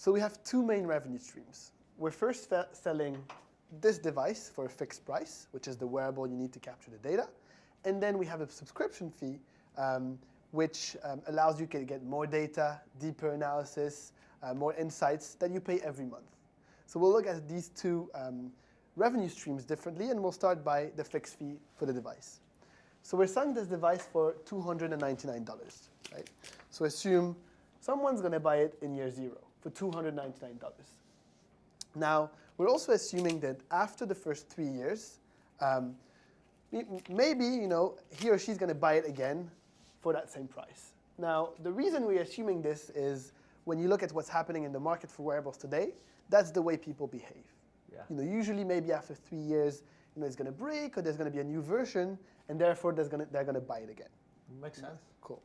So we have two main revenue streams. We're first selling this device for a fixed price, which is the wearable you need to capture the data. And then we have a subscription fee, which allows you to get more data, deeper analysis, more insights that you pay every month. So we'll look at these two revenue streams differently, and we'll start by the fixed fee for the device. So we're selling this device for $299, right? So assume someone's going to buy it in year 0 for $299. Now, we're also assuming that after the first 3 years, maybe he or she's going to buy it again for that same price. Now, the reason we're assuming this is when you look at what's happening in the market for wearables today, that's the way people behave. Yeah. Usually maybe after 3 years, it's going to break or there's going to be a new version, and therefore they're going to buy it again. Makes sense. Cool.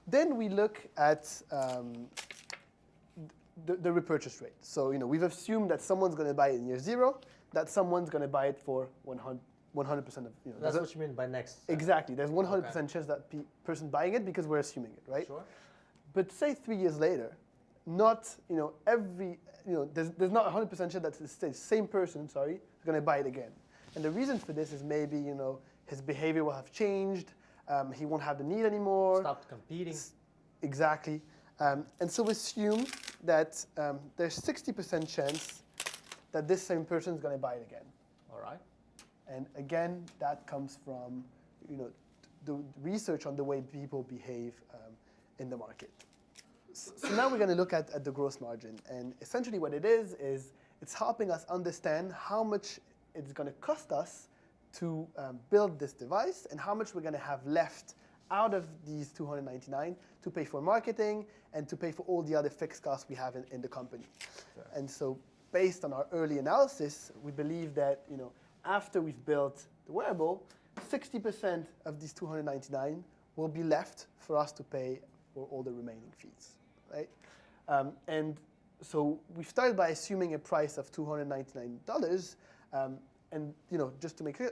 Then we look at the repurchase rate. So we've assumed that someone's going to buy it in year 0, that someone's going to buy it for 100% of. That's what you mean by next. Exactly. There's 100% chance that person buying it because we're assuming it, right? Sure. But say 3 years later, not there's not 100% chance that the same person, is going to buy it again. And the reason for this is maybe his behavior will have changed. He won't have the need anymore. Stopped competing. Exactly. And so we assume that there's 60% chance that this same person is going to buy it again. All right. And again, that comes from the research on the way people behave in the market. So now we're going to look at the gross margin. And essentially what it is it's helping us understand how much it's going to cost us to build this device and how much we're going to have left out of these $299 to pay for marketing and to pay for all the other fixed costs we have in the company. Sure. And so based on our early analysis, we believe that after we've built the wearable, 60% of these $299 will be left for us to pay for all the remaining fees, right? And so we started by assuming a price of $299, and just to make sure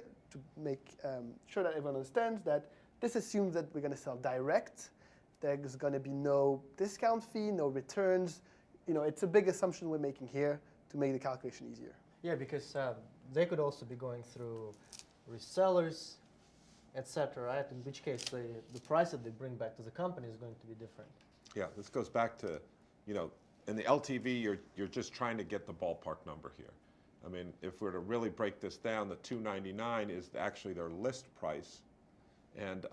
that everyone understands that this assumes that we're going to sell direct. There's going to be no discount fee, no returns. It's a big assumption we're making here to make the calculation easier. Yeah, because they could also be going through resellers, etc., right? In which case, the price that they bring back to the company is going to be different. Yeah, this goes back to, in the LTV, you're just trying to get the ballpark number here. I mean, if we're to really break this down, the $299 is actually their list price, and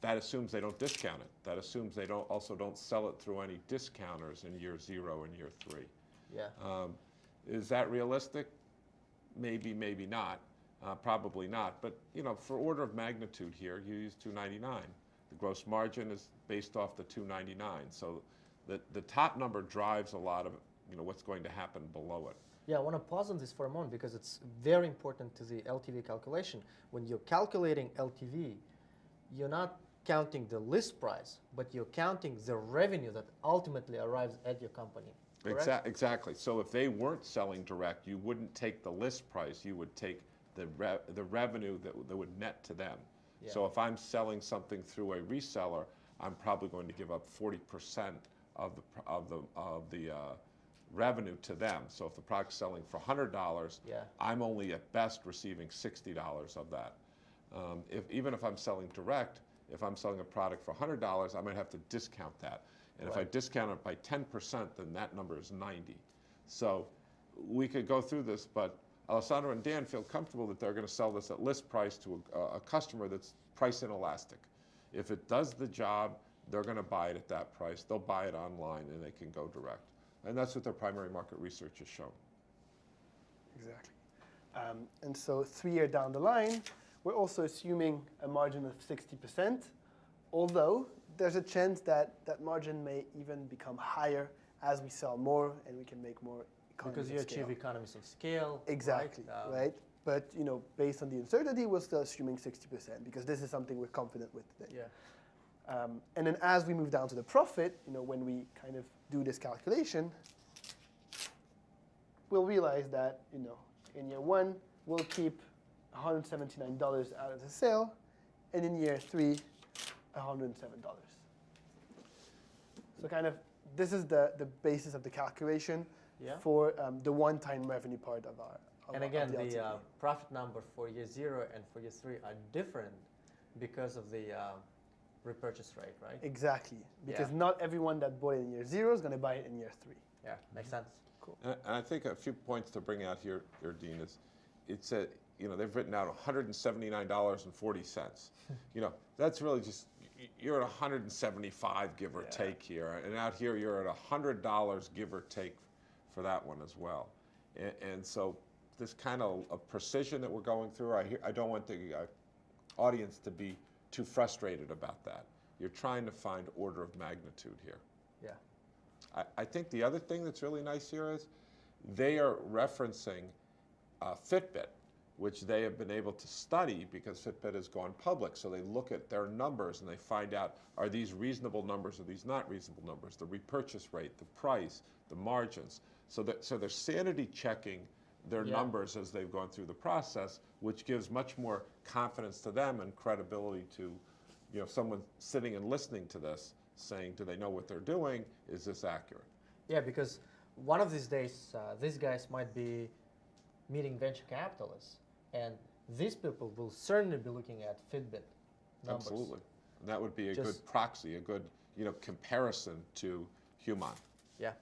that assumes they don't discount it. That assumes they also don't sell it through any discounters in year 0 and year 3. Yeah. Is that realistic? Maybe, maybe not. Probably not. But for order of magnitude here, you use $299. The gross margin is based off the $299. So the top number drives a lot of what's going to happen below it. Yeah, I want to pause on this for a moment because it's very important to the LTV calculation. When you're calculating LTV, you're not counting the list price, but you're counting the revenue that ultimately arrives at your company. Correct? Exactly. So if they weren't selling direct, you wouldn't take the list price. You would take the revenue that would net to them. Yeah. So if I'm selling something through a reseller, I'm probably going to give up 40% of the revenue to them. So if the product's selling for $100, yeah, I'm only at best receiving $60 of that. Even if I'm selling direct, if I'm selling a product for $100, I might have to discount that. And right, if I discount it by 10%, then that number is 90. So we could go through this, but Alessandro and Dan feel comfortable that they're going to sell this at list price to a customer that's price inelastic. If it does the job, they're going to buy it at that price. They'll buy it online and they can go direct. And that's what their primary market research has shown. Exactly. And so 3 years down the line, we're also assuming a margin of 60%, although there's a chance that that margin may even become higher as we sell more and we can make more economies of scale. Because you achieve economies of scale. Exactly, right? But based on the uncertainty, we're still assuming 60% because this is something we're confident with today. Yeah. And then as we move down to the profit, when we kind of do this calculation, we'll realize that in year 1, we'll keep $179 out of the sale, and in year 3, $107. So kind of this is the basis of the calculation Yeah. for the one-time revenue part of our. And again, of the the LTV. profit number for year 0 and for year 3 are different because of the repurchase rate, right? Exactly, because Yeah. not everyone that bought it in year 0 is going to buy it in year 3. Yeah, makes sense. And I think a few points to bring out here, Dean, is it's a, they've written out $179.40. That's really just, you're at 175 give or take here, and out here you're at $100 give or take for that one as well. And so this kind of a precision that we're going through, I don't want the audience to be too frustrated about that. You're trying to find order of magnitude here. Yeah. I think the other thing that's really nice here is they are referencing Fitbit, which they have been able to study because Fitbit has gone public. So they look at their numbers and they find out, are these reasonable numbers, are these not reasonable numbers, the repurchase rate, the price, the margins. So they're sanity checking their numbers as they've gone through the process, which gives much more confidence to them and credibility to someone sitting and listening to this, saying, do they know what they're doing? Is this accurate? Yeah, because one of these days, these guys might be meeting venture capitalists, and these people will certainly be looking at Fitbit numbers. Absolutely. And that would be a good proxy, a good comparison to Humon. Yeah.